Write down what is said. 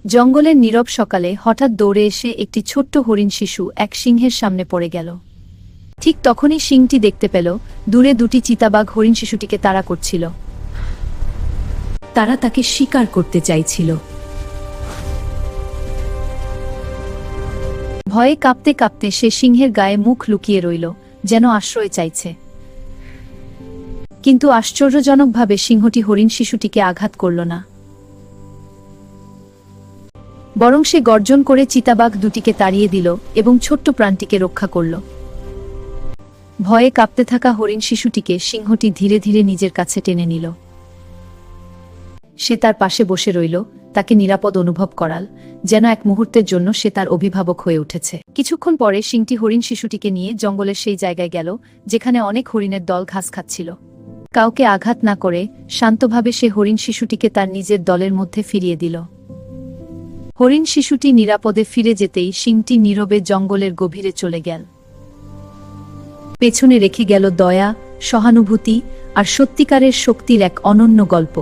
জঙ্গলের নীরব সকালে হঠাৎ দৌড়ে এসে একটি ছোট্ট হরিণ শিশু এক সিংহের সামনে পড়ে গেল। ঠিক তখনই সিংটি দেখতে পেল দূরে দুটি চিতাবাঘ হরিণ শিশুটিকে তাড়া করছিল। তারা তাকে শিকার করতে চাইছিল। ভয়ে কাঁপতে কাঁপতে সে সিংহের গায়ে মুখ লুকিয়ে রইল, যেন আশ্রয় চাইছে। কিন্তু আশ্চর্যজনকভাবে সিংহটি হরিণ শিশুটিকে আঘাত করল না, বরং সে গর্জন করে চিতাবাঘ দুটিকে তাড়িয়ে দিল এবং ছোট্ট প্রাণটিকে রক্ষা করল। ভয়ে কাঁপতে থাকা হরিণ শিশুটিকে সিংহটি ধীরে ধীরে নিজের কাছে টেনে নিল। সে তার পাশে বসে রইল, তাকে নিরাপদ অনুভব করাল, যেন এক মুহূর্তের জন্য সে তার অভিভাবক হয়ে উঠেছে। কিছুক্ষণ পরে সিংটি হরিণ শিশুটিকে নিয়ে জঙ্গলের সেই জায়গায় গেল যেখানে অনেক হরিণের দল ঘাস খাচ্ছিল। কাউকে আঘাত না করে শান্তভাবে সে হরিণ শিশুটিকে তার নিজের দলের মধ্যে ফিরিয়ে দিল। হরিণ শিশুটি নিরাপদে ফিরে যেতেই সিংটি নীরবে জঙ্গলের গভীরে চলে গেল। পেছনে রেখে গেল দয়া, সহানুভূতি আর সত্যিকারের শক্তির এক অনন্য গল্প।